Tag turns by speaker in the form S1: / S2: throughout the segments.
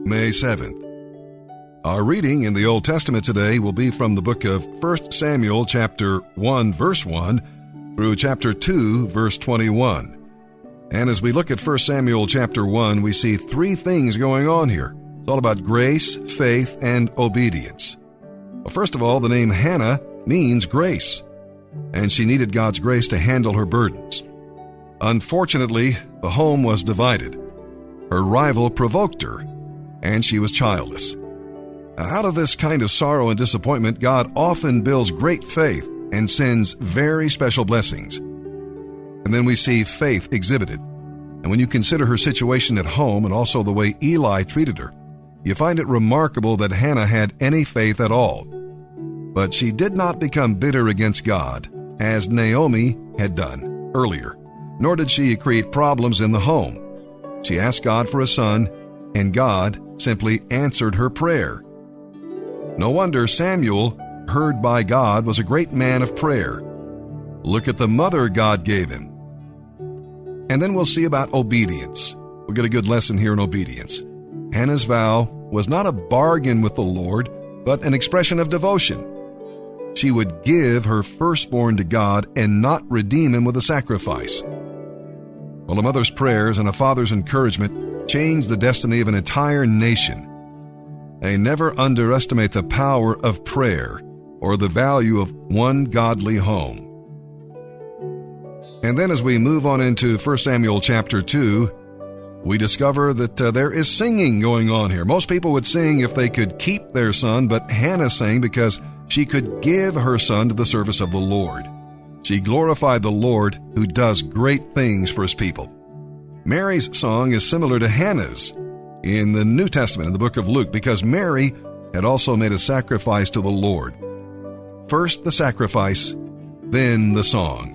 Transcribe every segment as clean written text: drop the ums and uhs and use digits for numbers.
S1: May 7th. Our reading in the Old Testament today will be from the book of 1 Samuel chapter 1 verse 1 through chapter 2 verse 21. And as we look at 1 Samuel chapter 1, we see three things going on here. It's all about grace, faith, and obedience. Well, first of all, the name Hannah means grace, and she needed God's grace to handle her burdens. Unfortunately, the home was divided. Her rival provoked her, and she was childless. Now, out of this kind of sorrow and disappointment, God often builds great faith and sends very special blessings. And then we see faith exhibited. And when you consider her situation at home and also the way Eli treated her, you find it remarkable that Hannah had any faith at all. But she did not become bitter against God, as Naomi had done earlier, nor did she create problems in the home. She asked God for a son, and God simply answered her prayer. No wonder Samuel, heard by God, was a great man of prayer. Look at the mother God gave him. And then we'll see about obedience. We'll get a good lesson here in obedience. Hannah's vow was not a bargain with the Lord, but an expression of devotion. She would give her firstborn to God and not redeem him with a sacrifice. Well, a mother's prayers and a father's encouragement changed the destiny of an entire nation. Never underestimate the power of prayer or the value of one godly home. And then as we move on into 1 Samuel chapter 2, we discover that there is singing going on here. Most people would sing if they could keep their son, but Hannah sang because she could give her son to the service of the Lord. She glorified the Lord who does great things for his people. Mary's song is similar to Hannah's in the New Testament, in the book of Luke, because Mary had also made a sacrifice to the Lord. First the sacrifice, then the song.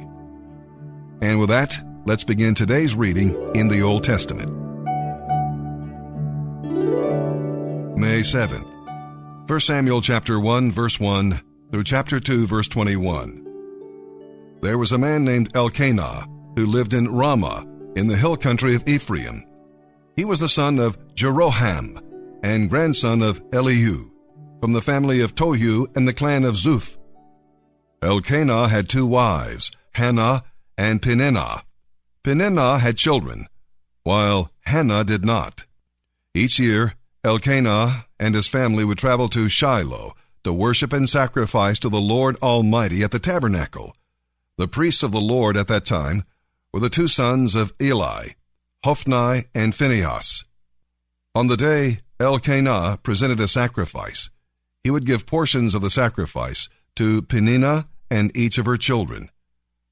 S1: And with that, let's begin today's reading in the Old Testament. May 7th. 1 Samuel chapter 1 verse 1 through chapter 2 verse 21. There was a man named Elkanah who lived in Ramah in the hill country of Ephraim. He was the son of Jeroham and grandson of Elihu, from the family of Tohu and the clan of Zuph. Elkanah had two wives, Hannah and Peninnah. Peninnah had children, while Hannah did not. Each year, Elkanah and his family would travel to Shiloh to worship and sacrifice to the Lord Almighty at the tabernacle. The priests of the Lord at that time were the two sons of Eli, Hophni and Phinehas. On the day Elkanah presented a sacrifice, he would give portions of the sacrifice to Peninnah and each of her children.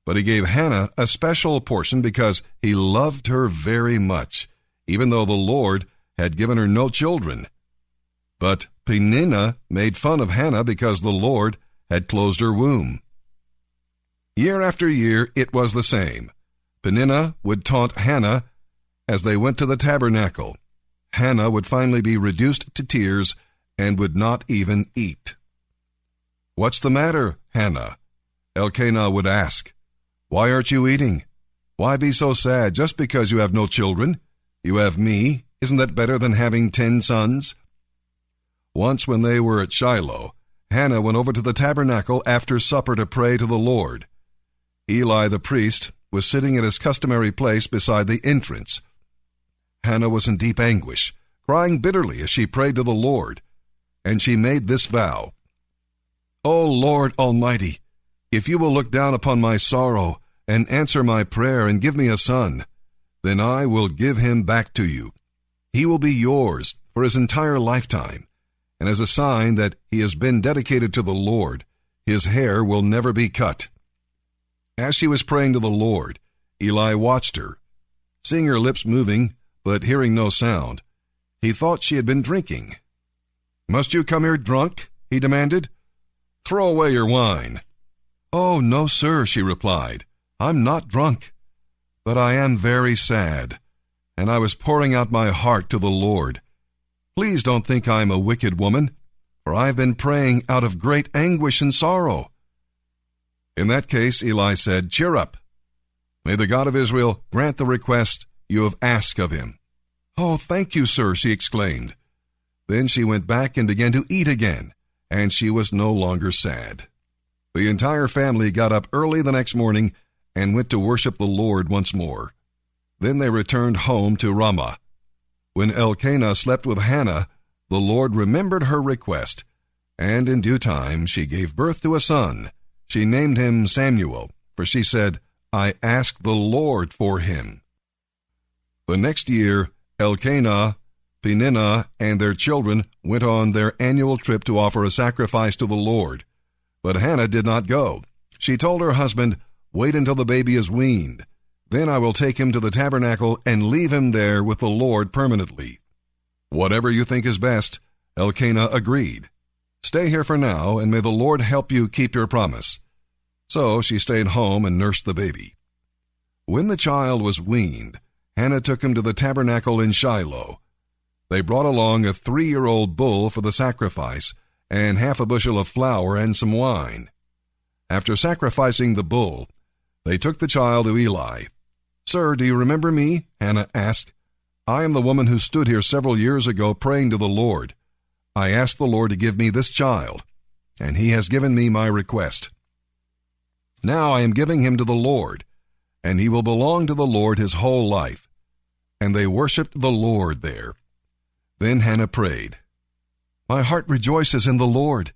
S1: But he gave Hannah a special portion because he loved her very much, even though the Lord had given her no children. But Peninnah made fun of Hannah because the Lord had closed her womb. Year after year it was the same. Peninnah would taunt Hannah as they went to the tabernacle. Hannah would finally be reduced to tears and would not even eat. "What's the matter, Hannah?" Elkanah would ask. "Why aren't you eating? Why be so sad just because you have no children? You have me. Isn't that better than having 10 sons? Once when they were at Shiloh, Hannah went over to the tabernacle after supper to pray to the Lord. Eli the priest was sitting at his customary place beside the entrance. Hannah was in deep anguish, crying bitterly as she prayed to the Lord, and she made this vow. "O Lord Almighty, if you will look down upon my sorrow and answer my prayer and give me a son, then I will give him back to you. He will be yours for his entire lifetime, and as a sign that he has been dedicated to the Lord, his hair will never be cut." As she was praying to the Lord, Eli watched her. Seeing her lips moving, but hearing no sound, he thought she had been drinking. "Must you come here drunk?" he demanded. "Throw away your wine." "Oh, no, sir," she replied. "I'm not drunk, but I am very sad, and I was pouring out my heart to the Lord. Please don't think I am a wicked woman, for I have been praying out of great anguish and sorrow." In that case, Eli said, "Cheer up. May the God of Israel grant the request you have asked of him." "Oh, thank you, sir," she exclaimed. Then she went back and began to eat again, and she was no longer sad. The entire family got up early the next morning and went to worship the Lord once more. Then they returned home to Ramah. When Elkanah slept with Hannah, the Lord remembered her request, and in due time she gave birth to a son. She named him Samuel, for she said, "I asked the Lord for him." The next year, Elkanah, Peninnah, and their children went on their annual trip to offer a sacrifice to the Lord. But Hannah did not go. She told her husband, "Wait until the baby is weaned. Then I will take him to the tabernacle and leave him there with the Lord permanently." "Whatever you think is best," Elkanah agreed. "Stay here for now, and may the Lord help you keep your promise." So she stayed home and nursed the baby. When the child was weaned, Hannah took him to the tabernacle in Shiloh. They brought along a 3-year-old bull for the sacrifice, and half a bushel of flour and some wine. After sacrificing the bull, they took the child to Eli. "Sir, do you remember me?" Hannah asked. "I am the woman who stood here several years ago praying to the Lord. I asked the Lord to give me this child, and he has given me my request. Now I am giving him to the Lord, and he will belong to the Lord his whole life." And they worshipped the Lord there. Then Hannah prayed, "My heart rejoices in the Lord.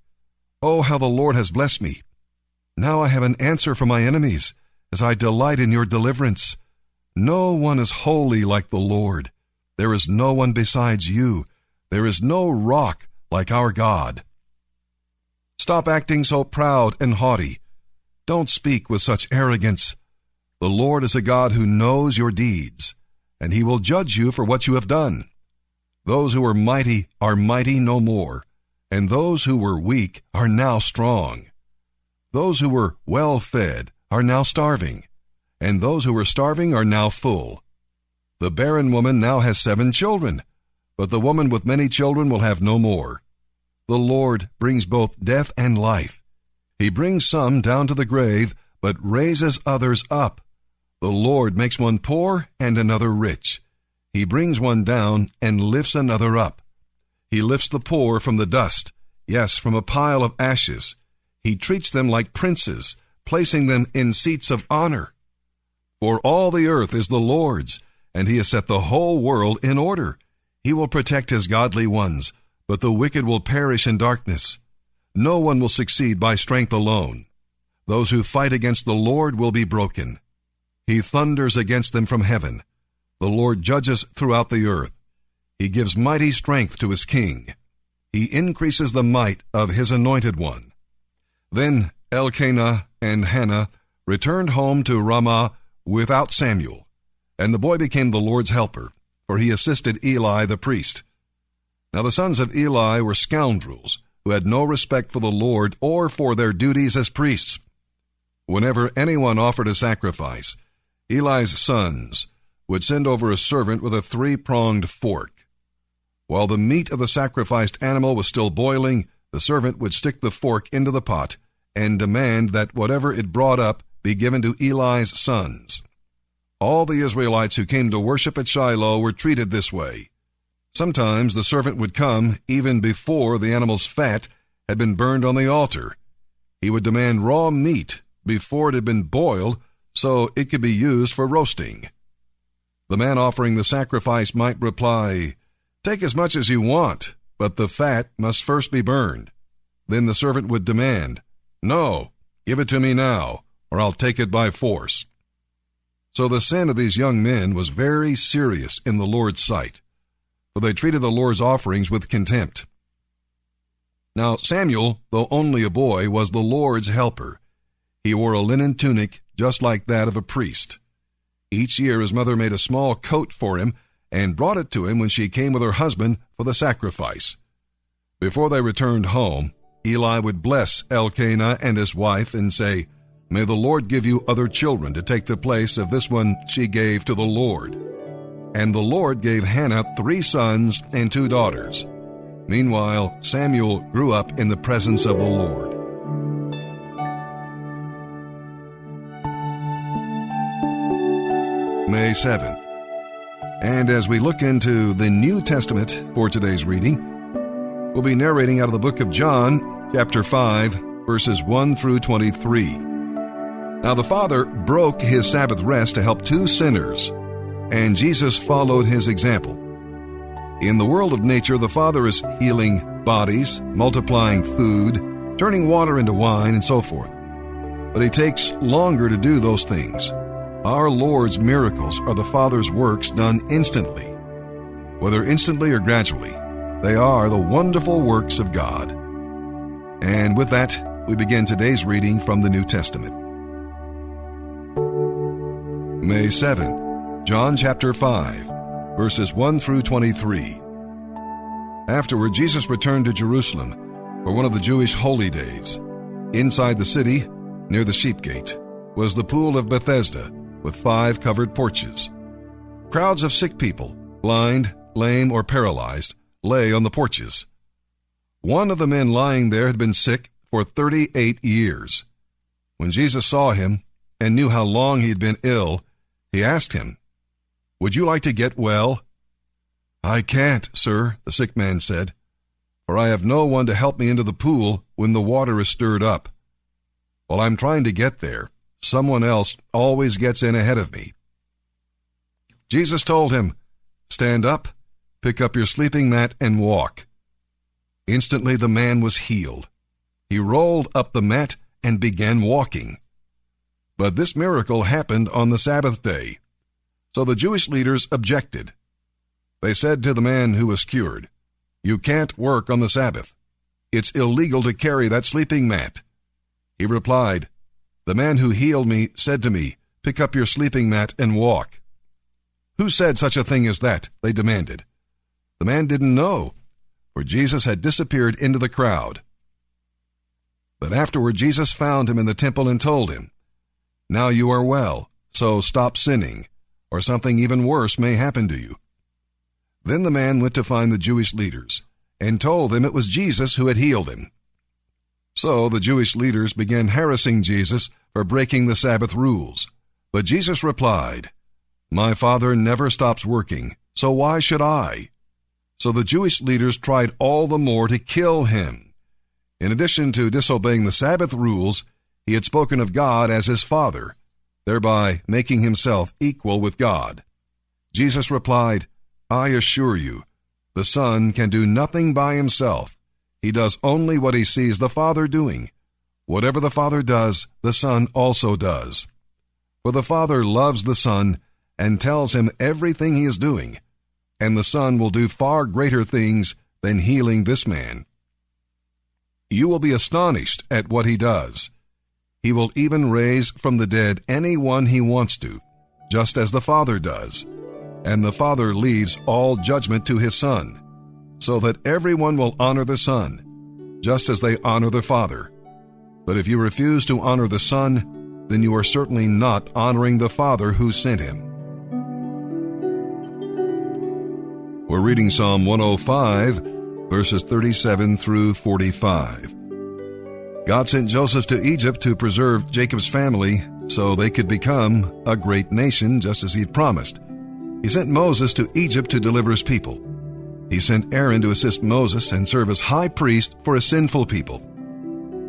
S1: Oh, how the Lord has blessed me. Now I have an answer for my enemies, as I delight in your deliverance. No one is holy like the Lord. There is no one besides you. There is no rock like our God. Stop acting so proud and haughty. Don't speak with such arrogance. The Lord is a God who knows your deeds, and he will judge you for what you have done. Those who were mighty are mighty no more, and those who were weak are now strong. Those who were well-fed are now starving, and those who were starving are now full. The barren woman now has 7 children, but the woman with many children will have no more. The Lord brings both death and life. He brings some down to the grave, but raises others up. The Lord makes one poor and another rich. He brings one down and lifts another up. He lifts the poor from the dust, yes, from a pile of ashes. He treats them like princes, placing them in seats of honor. For all the earth is the Lord's, and he has set the whole world in order. He will protect his godly ones, but the wicked will perish in darkness. No one will succeed by strength alone. Those who fight against the Lord will be broken. He thunders against them from heaven. The Lord judges throughout the earth. He gives mighty strength to his king. He increases the might of his anointed one. Then Elkanah and Hannah returned home to Ramah without Samuel, and the boy became the Lord's helper, for he assisted Eli the priest. Now the sons of Eli were scoundrels who had no respect for the Lord or for their duties as priests. Whenever anyone offered a sacrifice, Eli's sons would send over a servant with a 3-pronged fork. While the meat of the sacrificed animal was still boiling, the servant would stick the fork into the pot and demand that whatever it brought up be given to Eli's sons. All the Israelites who came to worship at Shiloh were treated this way. Sometimes the servant would come even before the animal's fat had been burned on the altar. He would demand raw meat before it had been boiled so it could be used for roasting. The man offering the sacrifice might reply, "Take as much as you want, but the fat must first be burned." Then the servant would demand, "No, give it to me now, or I'll take it by force." So the sin of these young men was very serious in the Lord's sight, for they treated the Lord's offerings with contempt. Now Samuel, though only a boy, was the Lord's helper. He wore a linen tunic just like that of a priest. Each year his mother made a small coat for him and brought it to him when she came with her husband for the sacrifice. Before they returned home, Eli would bless Elkanah and his wife and say, "May the Lord give you other children to take the place of this one she gave to the Lord." And the Lord gave Hannah 3 sons and 2 daughters. Meanwhile, Samuel grew up in the presence of the Lord. May 7th. And as we look into the New Testament for today's reading, We'll be narrating out of the book of John, chapter 5, verses 1 through 23. Now the Father broke his Sabbath rest to help two sinners, and Jesus followed his example. In the world of nature, the Father is healing bodies, multiplying food, turning water into wine, and so forth. But he takes longer to do those things. Our Lord's miracles are the Father's works done instantly. Whether instantly or gradually, they are the wonderful works of God. And with that, we begin today's reading from the New Testament. May 7th, John chapter 5, verses 1 through 23. Afterward, Jesus returned to Jerusalem for one of the Jewish holy days. Inside the city, near the sheep gate, was the pool of Bethesda with 5 covered porches. Crowds of sick people, blind, lame, or paralyzed, lay on the porches. One of the men lying there had been sick for 38 years. When Jesus saw him and knew how long he had been ill, he asked him, "Would you like to get well?" "I can't, sir," the sick man said, "for I have no one to help me into the pool when the water is stirred up. While I'm trying to get there, someone else always gets in ahead of me." Jesus told him, "Stand up, pick up your sleeping mat, and walk." Instantly the man was healed. He rolled up the mat and began walking. But this miracle happened on the Sabbath day. So the Jewish leaders objected. They said to the man who was cured, "You can't work on the Sabbath. It's illegal to carry that sleeping mat." He replied, "The man who healed me said to me, 'Pick up your sleeping mat and walk.'" "Who said such a thing as that?" they demanded. The man didn't know, for Jesus had disappeared into the crowd. But afterward Jesus found him in the temple and told him, "Now you are well, so stop sinning, or something even worse may happen to you." Then the man went to find the Jewish leaders and told them it was Jesus who had healed him. So the Jewish leaders began harassing Jesus for breaking the Sabbath rules. But Jesus replied, "My Father never stops working, so why should I?" So the Jewish leaders tried all the more to kill him. In addition to disobeying the Sabbath rules, he had spoken of God as his Father, thereby making himself equal with God. Jesus replied, "I assure you, the Son can do nothing by himself. He does only what he sees the Father doing. Whatever the Father does, the Son also does. For the Father loves the Son and tells him everything he is doing, and the Son will do far greater things than healing this man. You will be astonished at what he does. He will even raise from the dead anyone he wants to, just as the Father does. And the Father leaves all judgment to his Son, so that everyone will honor the Son, just as they honor the Father. But if you refuse to honor the Son, then you are certainly not honoring the Father who sent him." We're reading Psalm 105, verses 37 through 45. God sent Joseph to Egypt to preserve Jacob's family so they could become a great nation, just as he'd promised. He sent Moses to Egypt to deliver his people. He sent Aaron to assist Moses and serve as high priest for a sinful people.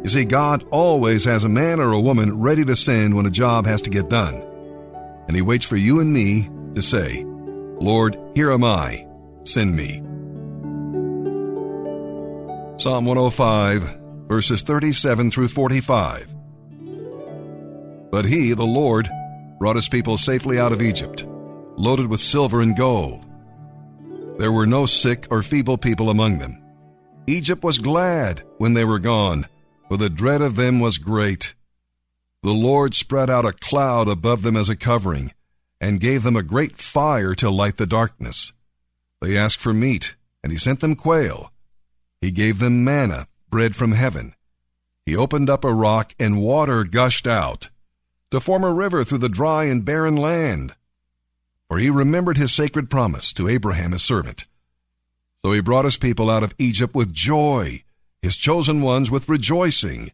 S1: You see, God always has a man or a woman ready to send when a job has to get done. And he waits for you and me to say, "Lord, here am I, send me." Psalm 105, verses 37 through 45. But he, the Lord, brought his people safely out of Egypt, loaded with silver and gold. There were no sick or feeble people among them. Egypt was glad when they were gone, for the dread of them was great. The Lord spread out a cloud above them as a covering, and gave them a great fire to light the darkness. They asked for meat, and he sent them quail. He gave them manna, bread from heaven. He opened up a rock, and water gushed out, to form a river through the dry and barren land. For he remembered his sacred promise to Abraham his servant. So he brought his people out of Egypt with joy, his chosen ones with rejoicing.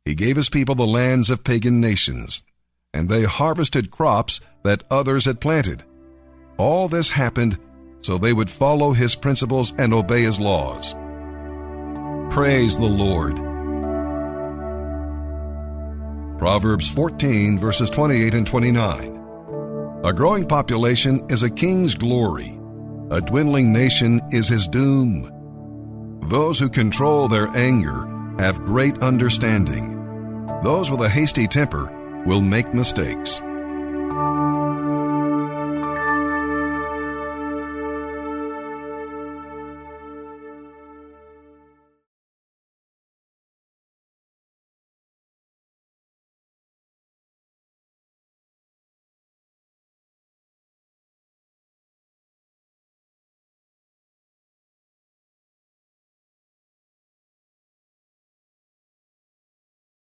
S1: He gave his people the lands of pagan nations, and they harvested crops that others had planted. All this happened so they would follow his principles and obey his laws. praise the Lord. Proverbs 14, verses 28 and 29. A growing population is a king's glory. A dwindling nation is his doom. Those who control their anger have great understanding. Those with a hasty temper will make mistakes.